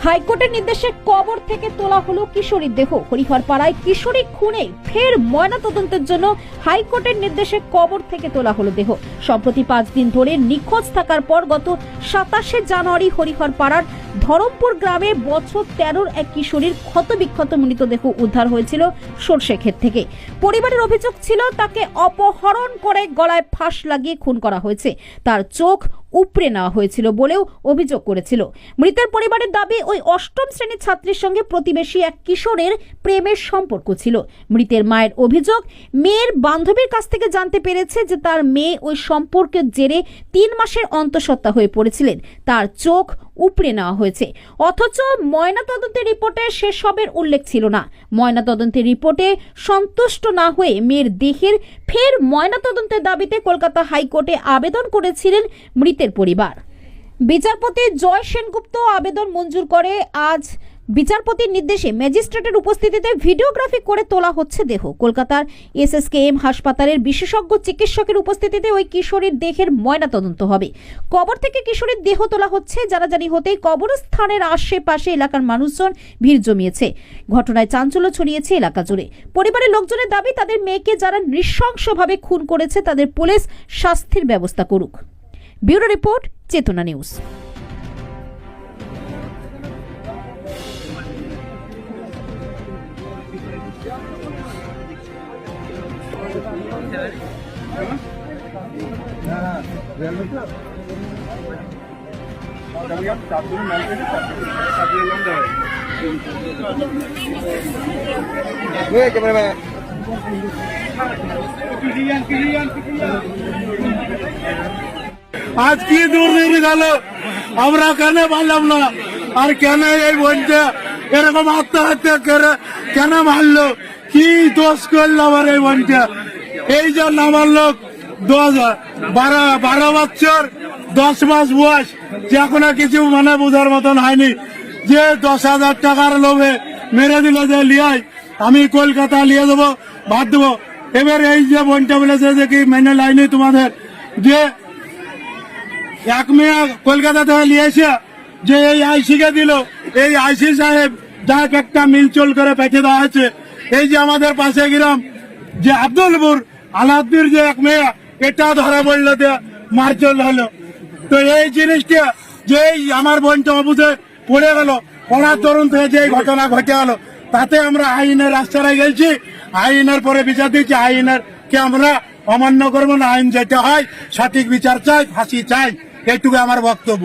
হাইকোর্টের নির্দেশে কবর থেকে তোলা হলো কিশোরীর দেহ। হরিহরপাড়ায় কিশোরী খুনে ফের ময়নাতদন্তের জন্য হাইকোর্টের নির্দেশে কবর থেকে তোলা হলো দেহ। সম্প্রতি 5 দিন ধরে নিখোঁজ থাকার পর গত 27শে জানুয়ারি হরিহরপাড়ার ধরমপুর গ্রামে বছর 13-র এক কিশোরীর ক্ষতবিক্ষত মৃতদেহ উদ্ধার হয়েছিল সরষেক্ষেত থেকে। পরিবারের অভিযোগ ছিল তাকে অপহরণ করে গলায় ফাঁস লাগিয়ে খুন করা হয়েছে। তার চোখ উপড়ে নেওয়া হয়েছিল বলেও অভিযোগ করেছিল। মৃতের পরিবারের দাবি ওই 8ম শ্রেণীর ছাত্রীর সঙ্গে প্রতিবেশী এক কিশোরের প্রেমের সম্পর্ক ছিল। মৃতের মায়ের অভিযোগ, মেয়ের বান্ধবীর কাছ থেকে জানতে পেরেছে যে তার মেয়ে ওই সম্পর্কের জেরে 3 মাসের অন্তঃসত্ত্বা হয়ে পড়েছিলেন। তার চোখ উপড়ে নেওয়া হয়েছে, অথচ ময়নাতদন্তের রিপোর্টে সেসবের উল্লেখ ছিল না। ময়নাতদন্তের রিপোর্টে সন্তুষ্ট না হয়ে মেয়ের দেহের ফের ময়নাতদন্তের দাবিতে কলকাতা হাইকোর্টে আবেদন করেছিলেন মৃতের পরিবার। বিচারপতি জয় সেনগুপ্ত আবেদন মঞ্জুর করে। আজ বিচারপতির নির্দেশে ম্যাজিস্ট্রেটের উপস্থিতিতে ভিডিওগ্রাফি করে তোলা হচ্ছে দেহ। কলকাতার SSKM হাসপাতালের বিশেষজ্ঞ চিকিৎসকের উপস্থিতিতে ওই কিশোরীর দেহের ময়নাতদন্ত হবে। কবর থেকে কিশোরীর দেহ তোলা হচ্ছে জানাজানি হতেই কবরস্থানের আশেপাশে এলাকার মানুষজন ভিড় জমিয়েছে। ঘটনায় চাঞ্চল্য ছড়িয়েছে এলাকা জুড়ে। পরিবারের লোকজনের দাবি, তাদের মেয়েকে যারা নৃশংসভাবে খুন করেছে তাদের পুলিশ শাস্তির ব্যবস্থা করুক। ব্যুরো রিপোর্ট, চেতনা নিউজ। आज की दूर नहीं गल আমরা কেন পারলাম না, আর কেন এই বোনটা এরকম আত্মহত্যা করে কেন মারলো, কি দোষ করলো আমার এই বোনটা? এই জন্য আমার লোক 12 বছর 10 মাস বয়স, যে এখনো কিছু মানে বোঝার মতন হয়নি, যে 10,000 টাকার লোভে মেরে দিল যে লিয়াই আমি কলকাতা নিয়ে দেবো, ভাত দেবো। এবার এই যে বোনটা বলেছে যে কি মেনে লাইনি তোমাদের, যে এক মেয়ে কলকাতা থেকে নিয়ে এসে যে এই আইসিকে দিল, এই আইসি সাহেব যাক একটা মিলচল করে পেটে দেওয়া হয়েছে। এই যে আমাদের পাশে গ্রাম যে আব্দুলপুর আলাদ্দির যে এক মেয়ে, এটা ধরা পড়লো যে মারচল হলো। তো এই জিনিসটা যে আমার বোনটা অবুঝে পড়ে গেল, পড়ার তরুণ থেকে যে ঘটনা ঘটে গেল, তাতে আমরা আইনের রাস্তায় গেছি। আইনের পরে বিচার দিচ্ছি, আইনের কে আমরা অমান্য করবো না। আইন যেটা হয় সঠিক বিচার চাই, ফাঁসি চাই, এইটুকু আমার বক্তব্য।